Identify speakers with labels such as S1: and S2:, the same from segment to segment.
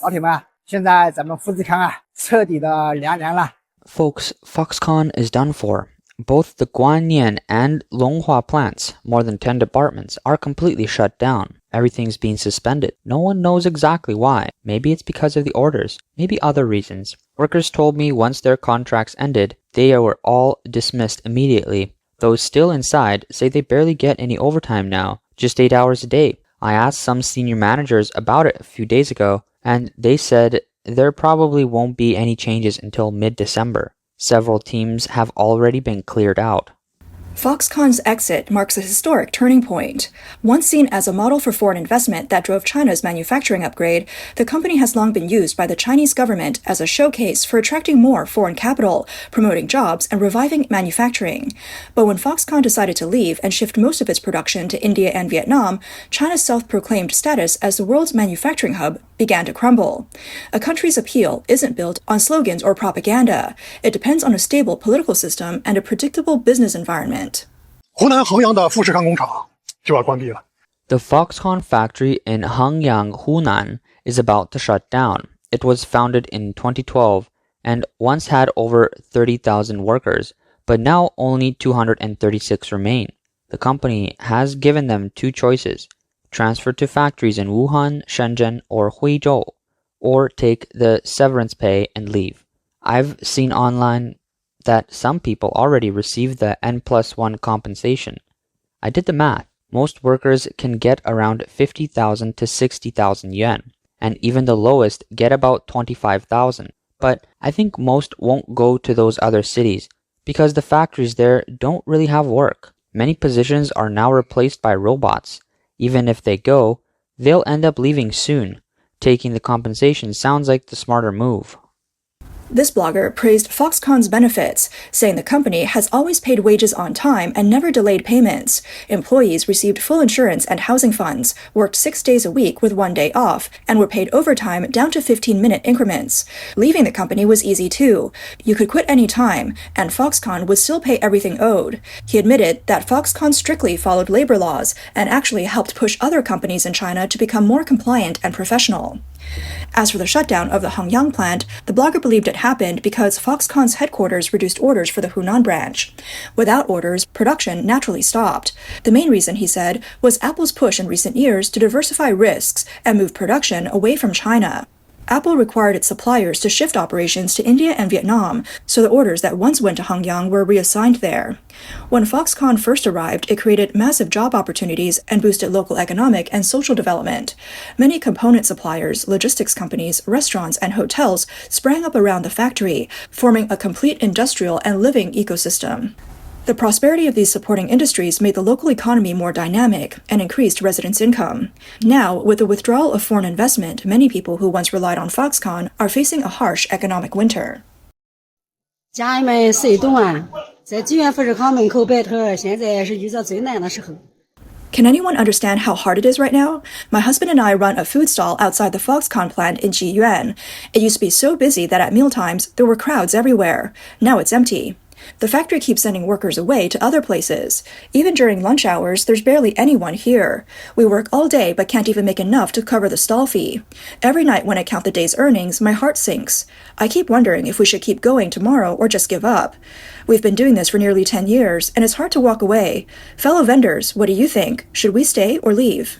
S1: 老铁们啊，现在咱们富士康啊，彻底的凉了。
S2: Folks, Foxconn is done for. Both the Guanyan and Longhua plants, more than 10 departments, are completely shut down. Everything's being suspended. No one knows exactly why. Maybe it's because of the orders. Maybe other reasons. Workers told me once their contracts ended, they were all dismissed immediately. Those still inside say they barely get any overtime now, just 8 hours a day. I asked some senior managers about it a few days ago, and they said there probably won't be any changes until mid-December. Several teams have already been cleared out.
S3: Foxconn's exit marks a historic turning point. Once seen as a model for foreign investment that drove China's manufacturing upgrade, the company has long been used by the Chinese government as a showcase for attracting more foreign capital, promoting jobs, and reviving manufacturing. But when Foxconn decided to leave and shift most of its production to India and Vietnam, China's self-proclaimed status as the world's manufacturing hub began to crumble. A country's appeal isn't built on slogans or propaganda. It depends on a stable political system and a predictable business environment.
S4: 湖南衡阳的富士康工厂就要关闭了。
S2: The Foxconn factory in Hengyang, Hunan, is about to shut down. It was founded in 2012 and once had over 30,000 workers, but now only 236 remain. The company has given them two choices: transfer to factories in Wuhan, Shenzhen, or Huizhou, or take the severance pay and leave. I've seen online that some people already received the N+1 compensation. I did the math. Most workers can get around 50,000 to 60,000 yuan, and even the lowest get about 25,000. But I think most won't go to those other cities because the factories there don't really have work. Many positions are now replaced by robots. Even if they go, they'll end up leaving soon. Taking the compensation sounds like the smarter move.
S3: This blogger praised Foxconn's benefits, saying the company has always paid wages on time and never delayed payments. Employees received full insurance and housing funds, worked 6 days a week with 1 day off, and were paid overtime down to 15-minute increments. Leaving the company was easy too. You could quit any time, and Foxconn would still pay everything owed. He admitted that Foxconn strictly followed labor laws and actually helped push other companies in China to become more compliant and professional. As for the shutdown of the Hengyang plant, the blogger believed it happened because Foxconn's headquarters reduced orders for the Hunan branch. Without orders, production naturally stopped. The main reason, he said, was Apple's push in recent years to diversify risks and move production away from China. Apple required its suppliers to shift operations to India and Vietnam, so the orders that once went to Hengyang were reassigned there. When Foxconn first arrived, it created massive job opportunities and boosted local economic and social development. Many component suppliers, logistics companies, restaurants, and hotels sprang up around the factory, forming a complete industrial and living ecosystem. The prosperity of these supporting industries made the local economy more dynamic and increased residents' income. Now, with the withdrawal of foreign investment, many people who once relied on Foxconn are facing a harsh economic winter.
S5: 家人们谁懂啊？在济源富士康门口摆摊，现在是遇到最难的时候。
S3: Can anyone understand how hard it is right now? My husband and I run a food stall outside the Foxconn plant in Jiyuan. It used to be so busy that at mealtimes there were crowds everywhere. Now it's empty. The factory keeps sending workers away to other places. Even during lunch hours, there's barely anyone here. We work all day but can't even make enough to cover the stall fee. Every night when I count the day's earnings, my heart sinks. I keep wondering if we should keep going tomorrow or just give up. We've been doing this for nearly 10 years, and it's hard to walk away. Fellow vendors, what do you think? Should we stay or leave?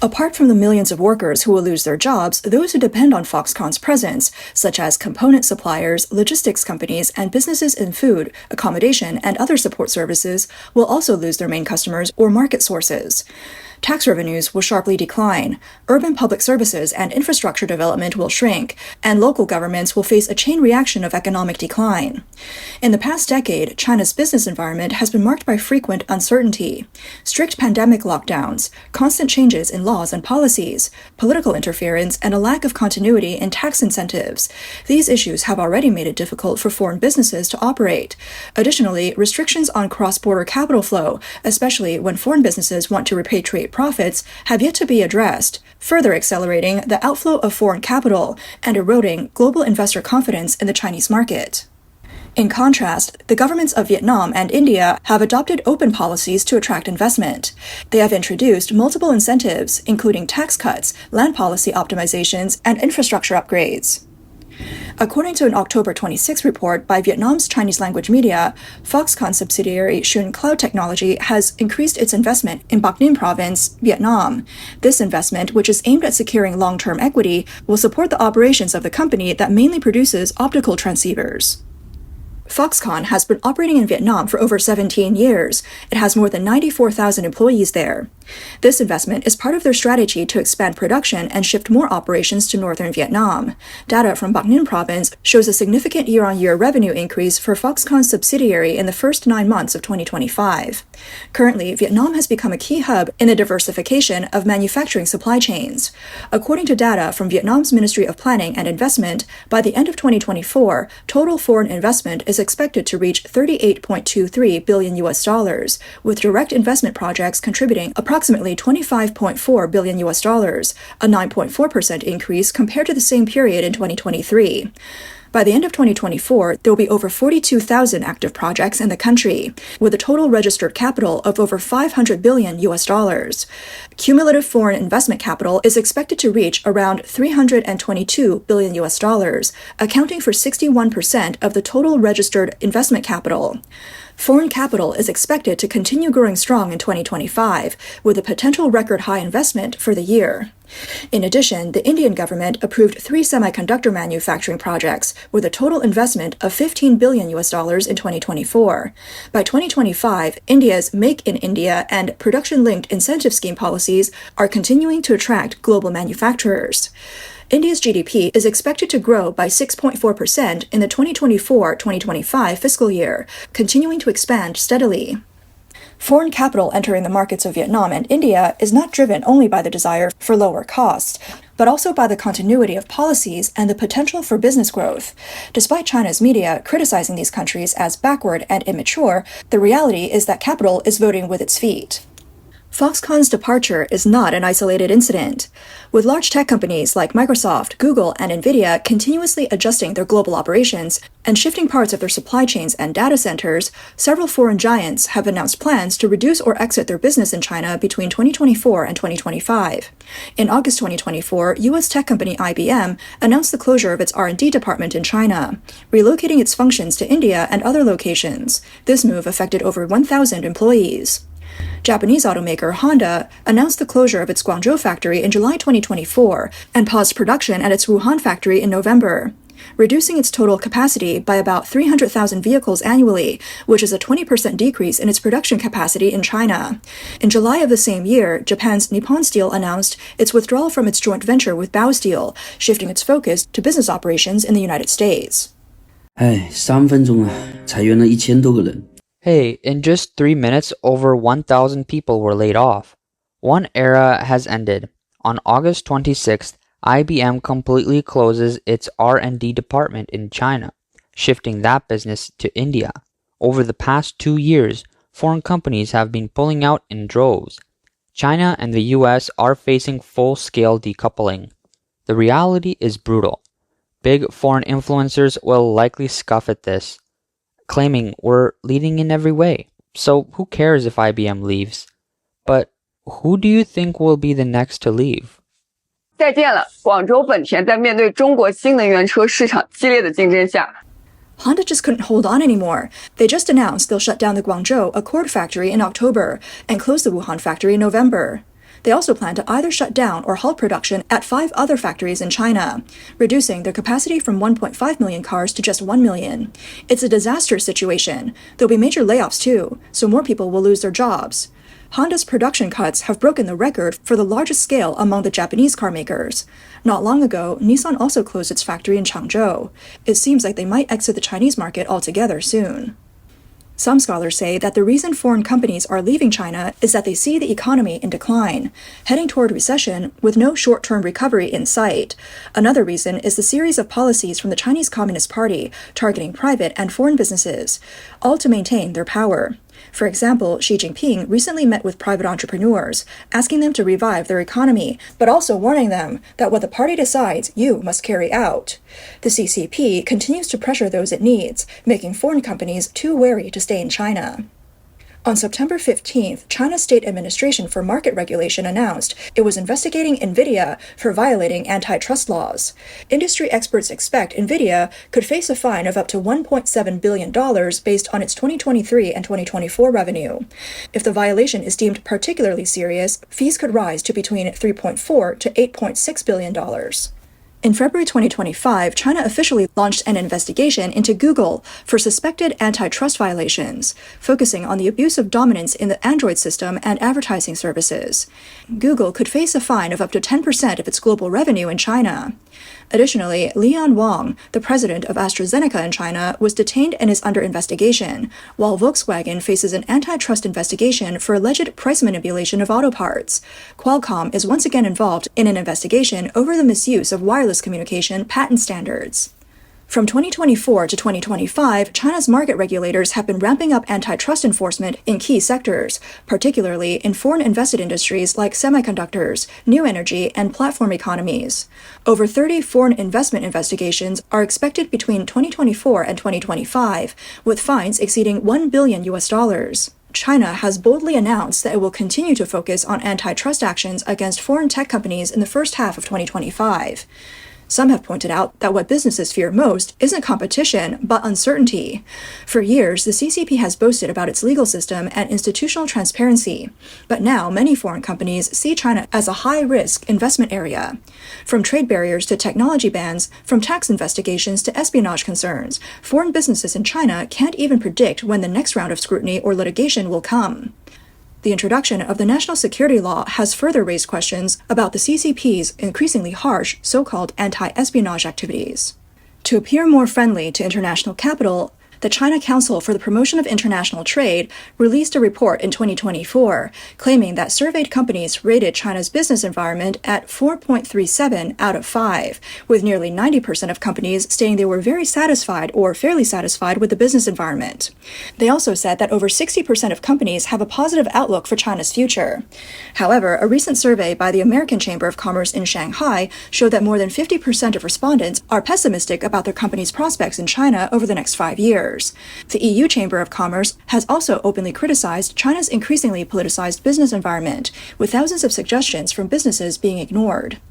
S3: Apart from the millions of workers who will lose their jobs, those who depend on Foxconn's presence, such as component suppliers, logistics companies, and businesses in food, accommodation, and other support services, will also lose their main customers or market sources. Tax revenues will sharply decline, urban public services and infrastructure development will shrink, and local governments will face a chain reaction of economic decline. In the past decade, China's business environment has been marked by frequent uncertainty, strict pandemic lockdowns, constant changes in laws and policies, political interference, and a lack of continuity in tax incentives. These issues have already made it difficult for foreign businesses to operate. Additionally, restrictions on cross-border capital flow, especially when foreign businesses want to repatriate profits, have yet to be addressed, further accelerating the outflow of foreign capital and eroding global investor confidence in the Chinese market. In contrast, the governments of Vietnam and India have adopted open policies to attract investment. They have introduced multiple incentives, including tax cuts, land policy optimizations, and infrastructure upgrades. According to an October 26 report by Vietnam's Chinese language media, Foxconn subsidiary Xun Cloud Technology has increased its investment in Bac Ninh province, Vietnam. This investment, which is aimed at securing long-term equity, will support the operations of the company that mainly produces optical transceivers. Foxconn has been operating in Vietnam for over 17 years. It has more than 94,000 employees there. This investment is part of their strategy to expand production and shift more operations to northern Vietnam. Data from Bac Ninh province shows a significant year-on-year revenue increase for Foxconn's subsidiary in the first 9 months of 2025. Currently, Vietnam has become a key hub in the diversification of manufacturing supply chains. According to data from Vietnam's Ministry of Planning and Investment, by the end of 2024, total foreign investment is expected to reach $38.23 billion, with direct investment projects contributing approximately $25.4 billion, a 9.4% increase compared to the same period in 2023. By the end of 2024, there will be over 42,000 active projects in the country, with a total registered capital of over $500 billion. Cumulative foreign investment capital is expected to reach around $322 billion, accounting for 61% of the total registered investment capital. Foreign capital is expected to continue growing strong in 2025, with a potential record high investment for the year. In addition, the Indian government approved 3 semiconductor manufacturing projects with a total investment of $15 billion in 2024. By 2025, India's Make in India and production-linked incentive scheme policies are continuing to attract global manufacturers. India's GDP is expected to grow by 6.4% in the 2024-2025 fiscal year, continuing to expand steadily. Foreign capital entering the markets of Vietnam and India is not driven only by the desire for lower costs, but also by the continuity of policies and the potential for business growth. Despite China's media criticizing these countries as backward and immature, the reality is that capital is voting with its feet. Foxconn's departure is not an isolated incident. With large tech companies like Microsoft, Google, and Nvidia continuously adjusting their global operations and shifting parts of their supply chains and data centers, several foreign giants have announced plans to reduce or exit their business in China between 2024 and 2025. In August 2024, U.S. tech company IBM announced the closure of its R&D department in China, relocating its functions to India and other locations. This move affected over 1,000 employees. Japanese automaker Honda announced the closure of its Guangzhou factory in July 2024 and paused production at its Wuhan factory in November, reducing its total capacity by about 300,000 vehicles annually, which is a 20% decrease in its production capacity in China. In July of the same year, Japan's Nippon Steel announced its withdrawal from its joint venture with Bao Steel, shifting its focus to business operations in the United States.
S6: 3分钟啊，裁员了1000多个人。
S2: Hey, in just 3 minutes, over 1,000 people were laid off. One era has ended. On August 26th, IBM completely closes its R&D department in China, shifting that business to India. Over the past 2 years, foreign companies have been pulling out in droves. China and the US are facing full-scale decoupling. The reality is brutal. Big foreign influencers will likely scoff at this, claiming we're leading in every way. So who cares if IBM leaves? But who do you think will be the next to leave?
S7: 再见了，广州本田在面对中国新能源车市场激烈的竞争下
S3: Honda just couldn't hold on anymore. They just announced they'll shut down the Guangzhou Accord factory in October and close the Wuhan factory in November. They also plan to either shut down or halt production at 5 other factories in China, reducing their capacity from 1.5 million cars to just 1 million. It's a disastrous situation. There'll be major layoffs too, so more people will lose their jobs. Honda's production cuts have broken the record for the largest scale among the Japanese car makers. Not long ago, Nissan also closed its factory in Changzhou. It seems like they might exit the Chinese market altogether soon. Some scholars say that the reason foreign companies are leaving China is that they see the economy in decline, heading toward recession with no short-term recovery in sight. Another reason is the series of policies from the Chinese Communist Party targeting private and foreign businesses, all to maintain their power. For example, Xi Jinping recently met with private entrepreneurs, asking them to revive their economy, but also warning them that what the party decides, you must carry out. The CCP continues to pressure those it needs, making foreign companies too wary to stay in China. On September 15th, China's State Administration for Market Regulation announced it was investigating NVIDIA for violating antitrust laws. Industry experts expect NVIDIA could face a fine of up to $1.7 billion based on its 2023 and 2024 revenue. If the violation is deemed particularly serious, fees could rise to between $3.4 to $8.6 billion. In February 2025, China officially launched an investigation into Google for suspected antitrust violations, focusing on the abuse of dominance in the Android system and advertising services. Google could face a fine of up to 10% of its global revenue in China. Additionally, Lian Wang, the president of AstraZeneca in China, was detained and is under investigation, while Volkswagen faces an antitrust investigation for alleged price manipulation of auto parts. Qualcomm is once again involved in an investigation over the misuse of wireless communication patent standards. From 2024 to 2025, China's market regulators have been ramping up antitrust enforcement in key sectors, particularly in foreign invested industries like semiconductors, new energy, and platform economies. Over 30 foreign investment investigations are expected between 2024 and 2025, with fines exceeding $1 billion. China has boldly announced that it will continue to focus on antitrust actions against foreign tech companies in the first half of 2025. Some have pointed out that what businesses fear most isn't competition, but uncertainty. For years, the CCP has boasted about its legal system and institutional transparency, but now many foreign companies see China as a high-risk investment area. From trade barriers to technology bans, from tax investigations to espionage concerns, foreign businesses in China can't even predict when the next round of scrutiny or litigation will come. The introduction of the national security law has further raised questions about the CCP's increasingly harsh so-called anti-espionage activities. To appear more friendly to international capital, the China Council for the Promotion of International Trade released a report in 2024 claiming that surveyed companies rated China's business environment at 4.37 out of 5, with nearly 90% of companies stating they were very satisfied or fairly satisfied with the business environment. They also said that over 60% of companies have a positive outlook for China's future. However, a recent survey by the American Chamber of Commerce in Shanghai showed that more than 50% of respondents are pessimistic about their company's prospects in China over the next 5 years. The EU Chamber of Commerce has also openly criticized China's increasingly politicized business environment, with thousands of suggestions from businesses being ignored.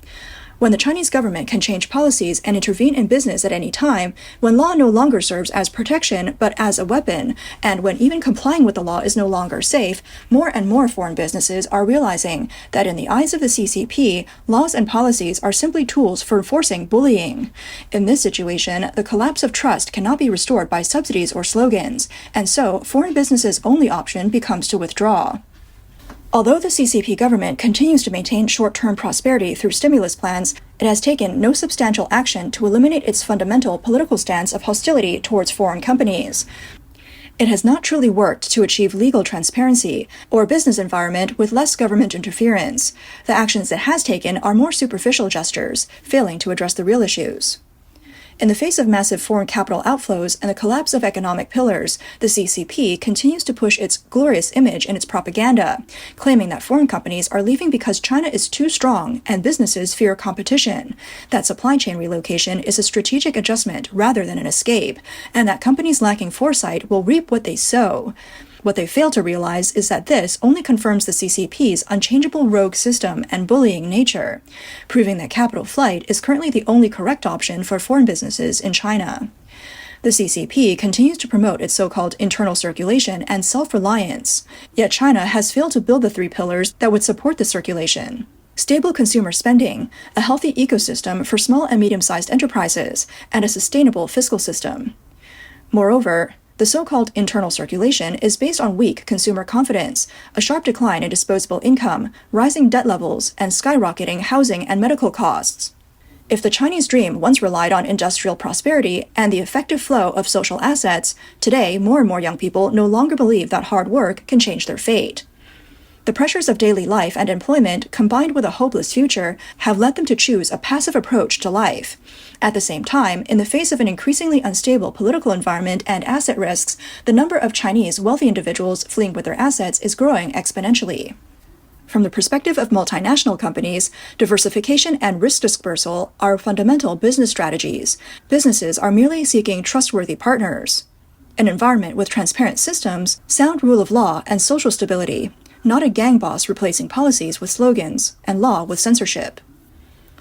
S3: When the Chinese government can change policies and intervene in business at any time, when law no longer serves as protection but as a weapon, and when even complying with the law is no longer safe, more and more foreign businesses are realizing that in the eyes of the CCP, laws and policies are simply tools for enforcing bullying. In this situation, the collapse of trust cannot be restored by subsidies or slogans, and so foreign businesses' only option becomes to withdraw. Although the CCP government continues to maintain short-term prosperity through stimulus plans, it has taken no substantial action to eliminate its fundamental political stance of hostility towards foreign companies. It has not truly worked to achieve legal transparency or a business environment with less government interference. The actions it has taken are more superficial gestures, failing to address the real issues. In the face of massive foreign capital outflows and the collapse of economic pillars, the CCP continues to push its glorious image in its propaganda, claiming that foreign companies are leaving because China is too strong and businesses fear competition, that supply chain relocation is a strategic adjustment rather than an escape, and that companies lacking foresight will reap what they sow. What they fail to realize is that this only confirms the CCP's unchangeable rogue system and bullying nature, proving that capital flight is currently the only correct option for foreign businesses in China. The CCP continues to promote its so-called internal circulation and self-reliance, yet China has failed to build the 3 pillars that would support the circulation: stable consumer spending, a healthy ecosystem for small and medium-sized enterprises, and a sustainable fiscal system. Moreover, the so-called internal circulation is based on weak consumer confidence, a sharp decline in disposable income, rising debt levels, and skyrocketing housing and medical costs. If the Chinese dream once relied on industrial prosperity and the effective flow of social assets, today more and more young people no longer believe that hard work can change their fate. The pressures of daily life and employment, combined with a hopeless future, have led them to choose a passive approach to life. At the same time, in the face of an increasingly unstable political environment and asset risks, the number of Chinese wealthy individuals fleeing with their assets is growing exponentially. From the perspective of multinational companies, diversification and risk dispersal are fundamental business strategies. Businesses are merely seeking trustworthy partners. An environment with transparent systems, sound rule of law, and social stability, not a gang boss replacing policies with slogans and law with censorship.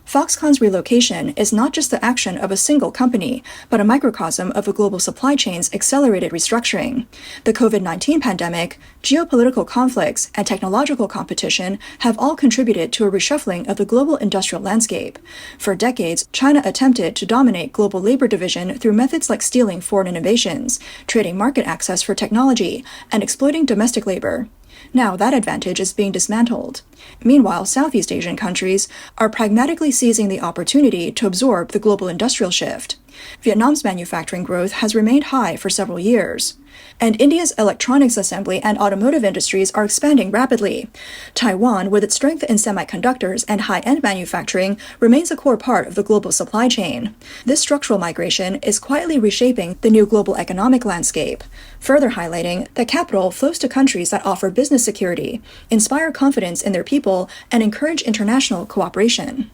S3: Foxconn's relocation is not just the action of a single company, but a microcosm of the global supply chain's accelerated restructuring. The COVID-19 pandemic, geopolitical conflicts, and technological competition have all contributed to a reshuffling of the global industrial landscape. For decades, China attempted to dominate global labor division through methods like stealing foreign innovations, trading market access for technology, and exploiting domestic labor. Now that advantage is being dismantled. Meanwhile, Southeast Asian countries are pragmatically seizing the opportunity to absorb the global industrial shift. Vietnam's manufacturing growth has remained high for several years. And India's electronics assembly and automotive industries are expanding rapidly. Taiwan, with its strength in semiconductors and high-end manufacturing, remains a core part of the global supply chain. This structural migration is quietly reshaping the new global economic landscape, further highlighting that capital flows to countries that offer business security, inspire confidence in their people, and encourage international cooperation.